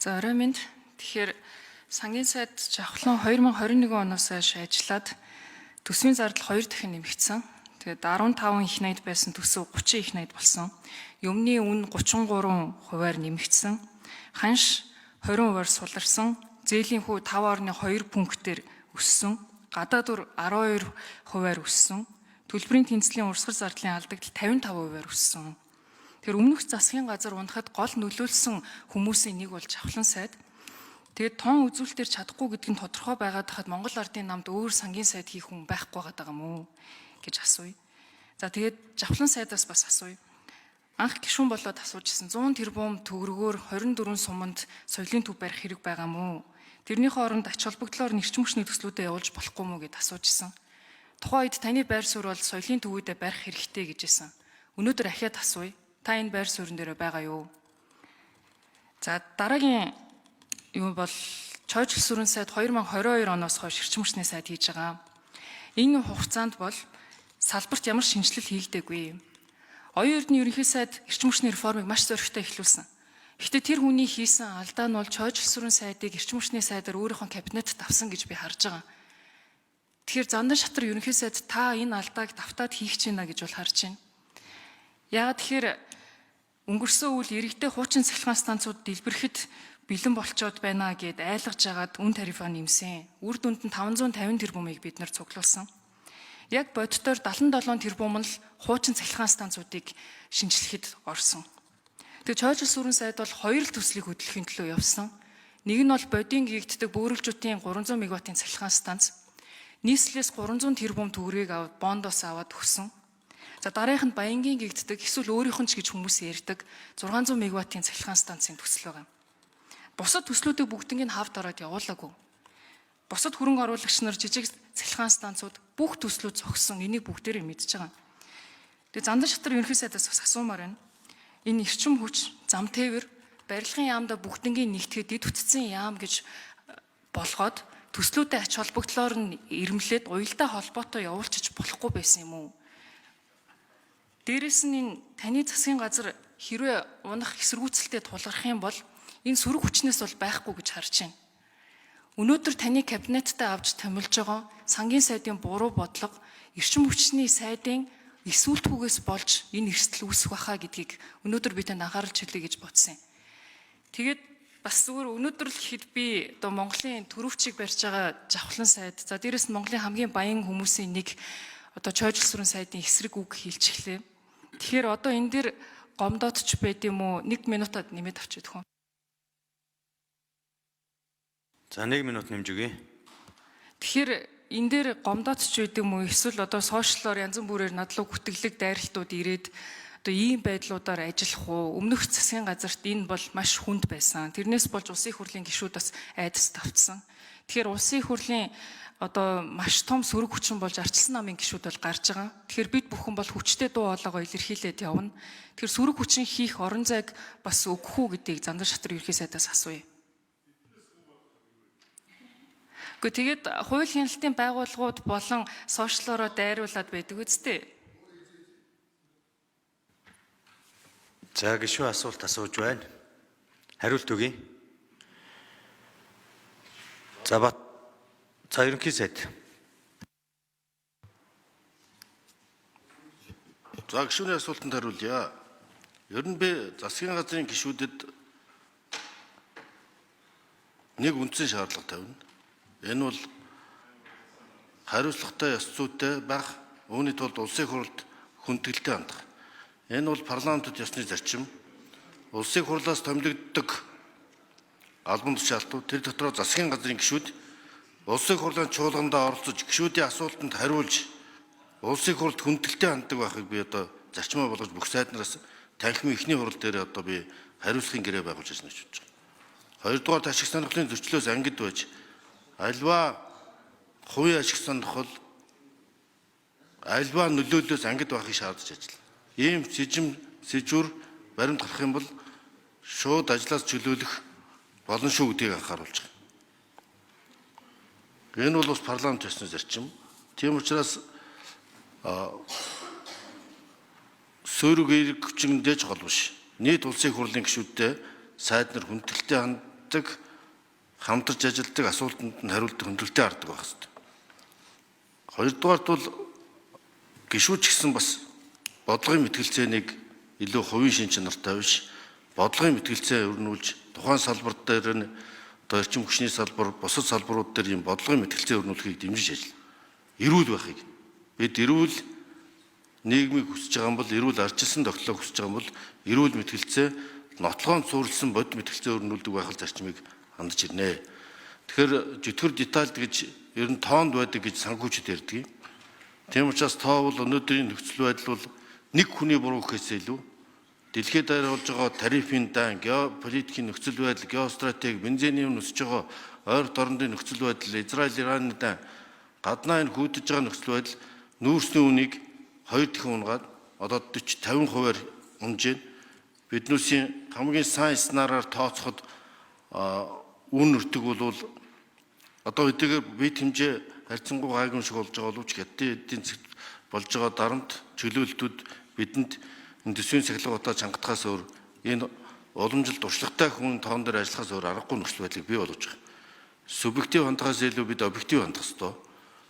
За орой минь тэгэхээр сангийн сайд жавхлан 2021 оноос хойш ажиллаад төсвийн зардал 2 дахин нэмэгдсэн. Тэгээд 15 их найд байсан төсөв 30 их найд болсон. Юмны үн 33%-аар нэмэгдсэн. Ханш 20%-аар суларсан. Зээлийн хүү 5.2 пунктээр өссөн. Гадаад үр 12%-аар өссөн. Төлбөрийн тэнцлийн урсгал зардлын алдагт 55%-аар өссөн. Тэр өмнөх засгийн газар унахад гол нөлөөлсөн хүмүүсийн нэг бол жавхлан сайд. Тэгээд тон үзүүлэлтээр чадахгүй гэдг нь тодорхой байгаад хахад Монгол Ардын намд өөр сангийн сайд хийх хүн байхгүй байгаа юм уу гэж асууя. За тэгээд жавхлан сайдаас бас асууя. Анх гишүүн болоод асуужсэн 100 тэрбум төгрөгөөр 24 суманд соёлын төв барих хэрэг байгаа мó? Тэрний хооронд ач холбогдлоор нэрчим хүчний төслүүдэд явуулж болохгүй мó гэд асуужсэн. Тухайн үед таны байр суурь бол соёлын төвүүдэд барих хэрэгтэй гэжсэн. Өнөөдөр ахиад асууя. Та энэ байр суурин дээр байгаа юу? За дараагийн юм бол Чойжл сүрэн сайд 2022 оноос хойш эрчим хүчний сайд хийж байгаа. Энэ хугацаанд бол салбарт ямар шинжилэл хийгдээгүй. Оюун эрдэнэ ерөнхий сайд эрчим хүчний реформыг маш зоригтой эхлүүлсэн. Гэхдээ тэр хүний хийсэн алдаа нь бол Чойжл сүрэн сайдыг эрчим хүчний сайдаар өөрийнхөө кабинетд авсан гэж би харж байгаа. Тэгэхээр Зандан шатар ерөнхий сайд та энэ алдааг давтаад хийх гэж байна гэж бол харж байна. Яагаад тэгэхээр өнгөрсөн үйл иргэдэд хуучин цахилгаан станцууд дэлбэрэхэд бэлэн болцоод байна гэд айлгаж агаад үн тарифаа нэмсэн. Үр дүнд нь 550 тэрбумыг бид нар цуглуулсан. Яг боддоор 77 тэрбум нь л хуучин цахилгаан станцуудыг шинжлэхэд орсон. Тэгээ Чойжл сүрэн сайд бол 2 төслийг хөтлөхийн төлөө явсан. Нэг нь бол бодийн гэгддэг бөөрөлжүүдийн 300 мегаваттын цахилгаан станц. Нийслэлээс 300 тэрбум төгрөгийг аваад бондоос аваад өгсөн. За дараагийнх нь Баянгийн гэгддэг эсвэл өөрийнх нь ч гэж хүмүүс ярьдаг 600 мегаваттын цахилгаан станцын төсөл байгаа. Бусад төслүүдийг бүгднийг хавд ороод явуулаагүй. Бусад хөрөнгө оруулагч нар жижиг цахилгаан станцууд бүх төслүүд зогссон. Энийг бүгдээрээ мэдж байгаа. Тэгээ Зандан шатар ерөнхий сайдаас бас асуумаар байна. Энэ эрчим хүч, зам тээвэр, барилгын яамдаа бүгднийг нэгтгэхэд дэд үтцсэн яам гэж болгоод төслүүдэд ач холбогдлоор нь ирэмлээд уялдаа холбоотой явуулчих болохгүй байсан юм уу? Дээрээс нь энэ таны засгийн газар хэрвээ унах эсэргүүцэлтэд тулгарх юм бол энэ сөрөг хүчнээс бол байхгүй гэж харж байна. Өнөөдөр таны кабинеттай авч томилж байгаа сангийн сайдын буруу бодлого эрчим хүчний сайдын эсвэлтгүйгээс болж энэ эрсдэл үүсэх байхаа гэдгийг өнөөдөр би танд анхааруулж хэлье гэж бодсон юм. Тэгээд бас зүгээр өнөөдөр л хэд би одоо Монголын төрөвчийг барьж байгаа жавхлан сайд, за дээрээс нь Монголын хамгийн баян хүмүүсийн нэг одоо Чойжл сүрэн сайдын эсрэг үг хэлж эхлэв. Тэгэхээр одоо энэ дээр гомдоодч байд юм уу? 1 минутад нэмээд авчид хүн. За 1 минут нэмж өгье. Тэгэхээр энэ дээр гомдоодч байд юм уу? Эсвэл одоо сошиалоор янз бүрээр надлуу гүтгэлэг дайралтууд ирээд одоо ийм байдлуудаар ажиллах уу? Өмнөх засгийн газарт энэ бол маш хүнд байсан. Тэрнээс болж улсын их хурлын гишүүд бас айдас тавцсан. Тэгэхээр улсын их хурлын одоо маш том сөрөг хүчин болж арчилсан намын гишүүд бол гарч байгаа. Тэгэхээр бид бүхэн бол хүчтэй дуу хоолойгоо илэрхийлээд явна. Тэгэхээр сөрөг хүчин хийх орон зайг бас өгөх үү гэдгийг Зандан шатар ерөнхий сайдаас асууя. Гэхдээ тэгээд хууль хяналтын байгууллагууд болон сошиалороо дайруулад байдаг үстэй. За гишүүн асуулт асууж байна. Хариулт өгье. За ерөнхий сайд. За гишүүний асуултанд хариулъя. Ер нь би засгийн газрын гишүүдэд нэг үндсэн шаардлага тавина. Энэ бол хариуцлагатай ёс зүйтэй байх, үүний тулд улсын хурлд хүндэтгэлтэй хандах. Энэ бол парламентод ёсны зарчим. Улсын хурлаас томилогддог албан тушаалтууд тэр дотроо засгийн газрын гишүүд улсын хурлын чуулгандаа оролцож гишүүдийн асуултанд хариулж улсын хурлд хүндэтгэлтэй ханддаг байхыг би одоо зарчмаа болгож бүх сайднараас танхимын эхний хурал дээр одоо би хариуцлагын гэрээ байгуулж ирсэн гэж бодож байгаа. Хоёрдугаар ашиг сонирхлын зөрчлөөс ангид байж альва хувийн ашиг сонирхол альва нөлөөллөөс ангид байхыг шаардж ажиллана. Ийм сэжүр баримт гарах юм бол шууд ажлаас чөлөөлөх болно шүү гэдгийг анхааруулж байгаа. Энэ бол бас парламент ёсны зарчим. Тийм учраас сөрөг эерэг хүчин дэж гол биш. Нийт улсын хурлын гишүүдтэй сайд нар хүндэтгэлтэй томилдог, хамтарч ажилладаг, асуултанд нь хариулдаг хөндлөлтэй хардаг байх хэрэгтэй. Хоёрдугаарт бол гишүүч гэсэн бас бодлогын мэтгэлцээнийг илүү хувийн шин чанартай биш, бодлогын мэтгэлцээ өрнүүлж тухайн салбар дээр нь одоо эрчим хүчний салбар, бусад салбарууд дээр ийм бодлогын мэтгэлцээ өрнүүлэхийг дэмжиж ажиллана. Эрүүл байхыг. Бид эрүүл нийгмийг хүсэж байгаа юм бол, эрүүл ардчилсан тогтолцоог хүсэж байгаа юм бол эрүүл мэтгэлцээ нотлохонд суурилсан бод мэтгэлцээ өрнүүлдэг байх зарчмыг хандж ирнэ. Тэгэхээр жөтгөр детальд гэж ер нь тоонд байдаг гэж санхүүчид ярьдаг юм. Тийм учраас тоо бол өнөөдрийн нөхцөл байдал бол нэг хүний буруу гэхээс илүү дэлхийд дээр болж байгаа тарифын дан, геополитикийн нөхцөл байдал, геостратеги, бензиний үн өсөж байгаа ойролт орнын нөхцөл байдал, Израиль, Ираны дан, гаднаа энэ хүйдэж байгаа нөхцөл байдал нүүрсний үнийг 2 дахин унгаад одоо 40-50%-аар унж байна. Биднүүсийн хамгийн сайн сценараар тооцоход үн өртөг бол одоо хэдийгээр бие хэмжээ харьцангуй гайгүй шиг болж байгаа боловч хятадын эдийн засагт болж байгаа дарамт чөлөөлтүүд бидэнд энэ төсвийн сахилга удаа чангатахаас өөр энэ уламжлалт туршлагатай хүн тоон дээр ажиллахаас өөр аргагүй нөхцөл байдлыг бий болгож байгаа. Субъектив хандхаас илүү бид объектив хандах ёстой.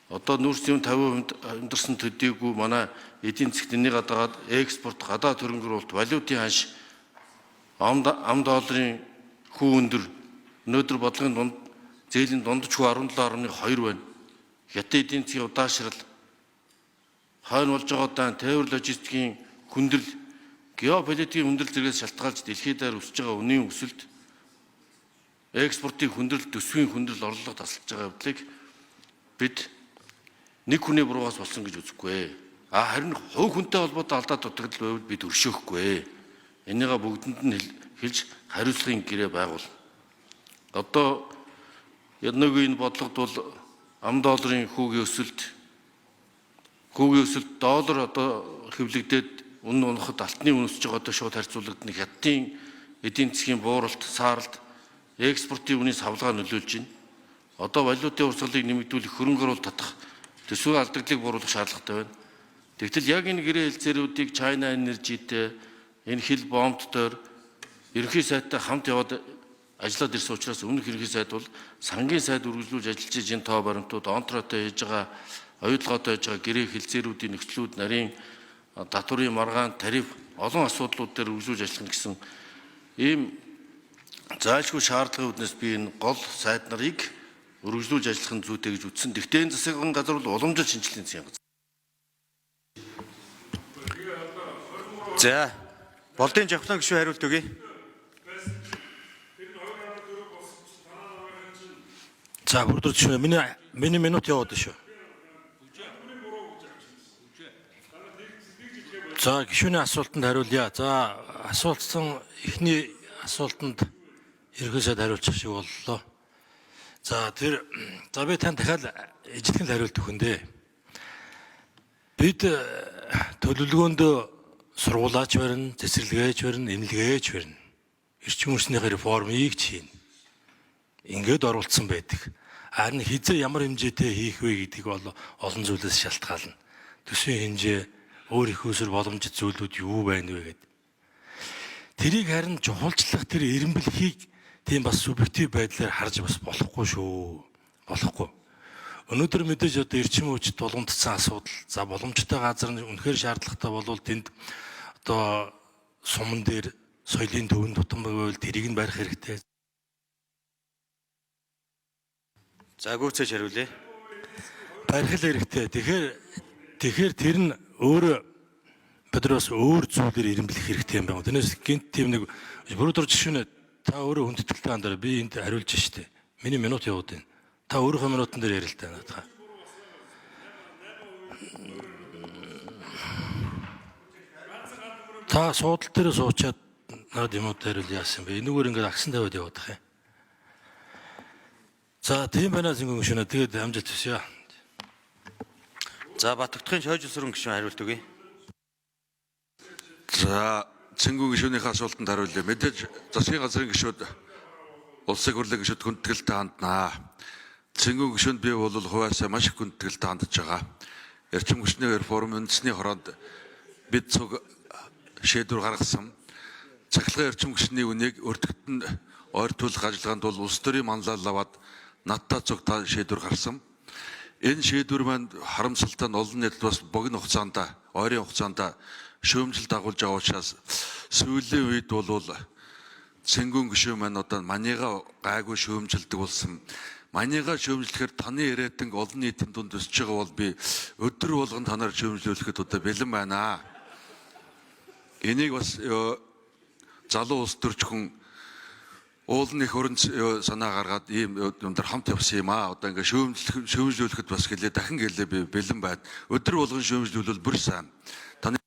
Одоо нүүрсийн 50% амьдарсан төдийгүй манай эдийн засгт энийг гадаад экспорт, гадаад хөрөнгө оруулалт, валютын ханш, ам долларын хүү өндөр, өнөөдөр бодлогын дунд зээлийн дундч хүү 17.2 байна. Хятад эдийн засгийн удаашрал, хойно болж байгаа дан тээвэр логистикийн хүндрэл, геополитикийн хүндрэл зэрэгс шалтгаалж дэлхийд дээр өсөж байгаа үнийн өсөлт, экспортын хүндрэл, төсвийн хүндрэл орлого тасалж байгаа явдлыг бид нэг хүний буруугаас болсон гэж үзэхгүй. Харин хувь хүнтэй холбоотой алдаа дутагдал байвал бид өршөөхгүй. Энийгээ бүгдэнд нь хэлж хариуцлагын гэрээ байгуул. Одоо яднаагүй энэ бодлогод бол ам долларын хүүгийн өсөлт доллар одоо хэвлэгдээд үнэн унахад алтны үн өсөж байгаатай шууд харьцуулагдана. Хятадын эдийн засгийн бууралт, сааралт, экспортын үнийн савлгаа нөлөөлж байна. Одоо валютын урсгалыг нэмэгдүүлэх, хөрөнгө оруулалт татах, төсвийн алдагдлыг бууруулах шаардлагатай байна. Тэгтэл яг энэ гэрээ хэлцээрүүдийг China Energy-тэй, энэ хил бомбдоор ерөнхий сайдтай хамт яваад ажиллаад ирсэн учраас өмнөх ерөнхий сайд бол сангийн сайд үргэлжлүүлж ажиллаж энэ тоо баримтууд онтроотой хийж байгаа, оюутлогоотой хийж байгаа гэрээ хэлцээрүүдийн нөхцлүүд, нарийн татварын маргаан, тариф олон асуудлууд дээр үргэлжлүүлж ажиллах гэсэн ийм зайлшгүй шаардлагын үүднээс би энэ гол сайд нарыг үргэлжлүүлж ажиллах нь зүйтэй гэж үзсэн. Тэгвэл энэ засгийн газар бол уламжлалт шинжилгээний засгийн газар. За, болдын жавхлан гишүүн хариулт өгье. За, бүрдэр гишүүн миний минут яваад шүү. За, гишүүний асуултанд хариулъя. За, асуултсан эхний асуултанд ерөнхий сайд хариулчих шиг боллоо. За би тань дахиад ижилхэн хариулт өгөндөө. Бид төлөвлөгөөнд сургуулаач барина, цэцэрлэгээж барина, эмнэлгээж барина. Эрчим хүчний реформыг чинь ингээд оруулсан байдаг. Харин хизээ ямар хэмжээтэй хийх вэ гэдгийг бол олон зүйлээс шалтгаална. Төсвийн хэмжээ, өөр их усэр боломжит зүйлүүд юу байна вэ гэдэг. Тэрийг харин чухалчлах тэр эренбэлхийг тийм бас субъектив байдлаар харж бас болохгүй шүү. Болохгүй. Өнөөдөр мэдээж одоо эрчим хүчит боломжтой асуудал, за боломжтой газар нь үнэхээр шаардлагатай болвол тэнд одоо суман дээр соёлын төвөнд тутам байвал тэрийг нь барих хэрэгтэй. За гүйцээж хариулъя. Барих л хэрэгтэй. Тэгэхээр тэр нь өөрөө биднээс өөр зүйлээр эренблэх хэрэгтэй юм байна. Тэрнээс гинт тийм нэг бүрдэр жишээ та өөрөө хүндэтгэлтэй хандаа би энд хариулж штэ. Миний минут яваад байна. Та өөрийнхөө минутан дээр ярил та надад. Та суудал дээр суучаад надад юмуд хариул яасан бэ? Энэгээр ингээд агсан тавиад яваад байгаа юм. За тийм байна зингэн гүшүүнэ. Тэгээд амжилт хүсье. За Батбагтахын шойж өсрөн гишүүн хариулт өгье. За цэнгүү гишүүнийхээ асуултанд хариулъя. Мэдээж засгийн газрын гишүүд улсын хурлын гишүүд хүндэтгэлтэй ханднаа. Цэнгүү гишүүнд би бол хуваасаа маш их хүндэтгэлтэй хандж байгаа. Эрчим хүчний реформ үндэсний хороонд бид цуг шийдвэр гаргасан. Цахилгаан эрчим хүчний үнийг өртөгтөнд ойртуулах ажиллагаанд бол улс төрийн манлайлал аваад надтай цугтаа шийдвэр гарсан. Энэ шийдвэр маань харамсалтай нь олон нийтэд бас богино хугацаанд, ойрын хугацаанд шүүмжил дагуулж байгаа учраас сүүлийн үед бол цэнгүүн гишүүн маань одоо манийга гайгүй шүүмжилдэг болсон. Манийга шүүмжлэхээр таны яриадаг олон нийтийн дунд өсөж байгаа бол би өдөр болгон танаар шүүмжлүүлэхэд одоо бэлэн байна. Энийг бас залуу улс төрчхөн уулын их өрн санаа гаргаад ийм юмдар хамт явсан юм аа. Одоо ингээ шүүмжлүүлэхэд бас гэлээ дахин гэлээ би бэлэн байна. Өдөр болгон шүүмжлүүлвэл бүр сайн. Таны